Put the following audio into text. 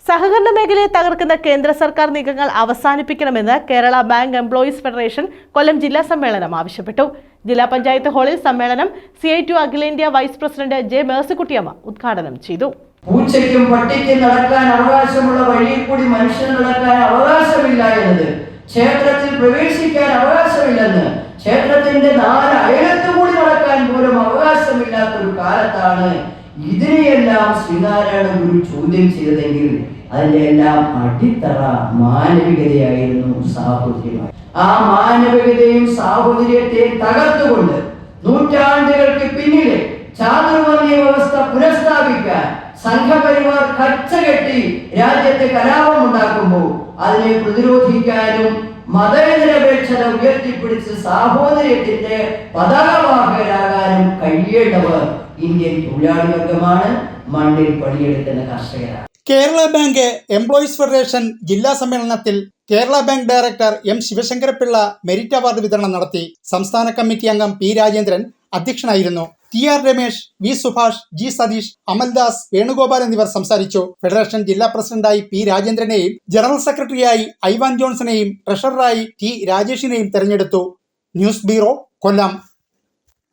സഹകരണ മേഖലയെ തകർക്കുന്ന കേന്ദ്ര സർക്കാർ നീക്കങ്ങൾ അവസാനിപ്പിക്കണമെന്ന് കേരള ബാങ്ക് എംപ്ലോയീസ് ഫെഡറേഷൻ കൊല്ലം ജില്ലാ സമ്മേളനം ആവശ്യപ്പെട്ടു. ജില്ലാ പഞ്ചായത്ത് ഹാളിൽ സമ്മേളനം CI2 അഖിലേന്ത്യാ വൈസ് പ്രസിഡന്റ് ജെ മേഴ്സിക്കുട്ടിയമ്മ ഉദ്ഘാടനം ചെയ്തു. പൂച്ചയ്ക്കും പട്ടിക്കും നടക്കാൻ അവകാശമുള്ള വഴിയിൽ കൂടി മനുഷ്യന് നടക്കാൻ അവകാശമില്ല എന്നത്, ക്ഷേത്രത്തിൽ പ്രവേശിക്കാൻ അവകാശമില്ലെന്ന്, ക്ഷേത്രത്തിന്റെ 4 അയലത്തു കൂടി നടക്കാൻ പോലും അവകാശമില്ലാത്തൊരു കാലത്താണ് ഇതിനെയെല്ലാം ശ്രീനാരായണ ഗുരു ചോദ്യം ചെയ്തതെങ്കിൽ അതിന്റെ എല്ലാം അടിത്തറ മാനവികതയായിരുന്നു, സാഹോദര്യമായി. ആ മാനവികതയും സാഹോദര്യത്തെയും തകർത്തുകൊണ്ട് നൂറ്റാണ്ടുകൾക്ക് പിന്നിലെ ചാതുർവർണ്ണ വ്യവസ്ഥ പുനഃസ്ഥാപിക്കാൻ സംഘപരിവാർ കച്ചകെട്ടി രാജ്യത്തെ കലാപം ഉണ്ടാക്കുമ്പോൾ അതിനെ പ്രതിരോധിക്കാനും മതനിരപേക്ഷത ഉയർത്തിപ്പിടിച്ച് സാഹോദര്യത്തിന്റെ പതാകവാഹകരാകാനും കഴിയേണ്ടവർ ഇന്ത്യൻ തൊഴിലാളി വർഗമാണ്, മണ്ണിൽ പണിയെടുക്കുന്ന കർഷകരാണ്. കേരള ബാങ്ക് എംപ്ലോയീസ് ഫെഡറേഷൻ ജില്ലാ സമ്മേളനത്തിൽ Kerala bank director M. Sivasankara Pillai merit award വിതരണം നടത്തി. സംസ്ഥാന കമ്മിറ്റി അംഗം P. രാജേന്ദ്രൻ അധ്യക്ഷനായിരുന്നു. TR Ramesh, V. Subhash, G. Satheesh, Amaldas, Venugopal എന്നിവർ സംസാരിച്ചു. ഫെഡറേഷൻ ജില്ലാ പ്രസിഡന്റായി P. രാജേന്ദ്രനെയും ജനറൽ സെക്രട്ടറിയായി ഐവാൻ ജോൺസണെയും ട്രഷററായി T. രാജേഷിനെയും തെരഞ്ഞെടുത്തു. ന്യൂസ് ബ്യൂറോ, കൊല്ലം.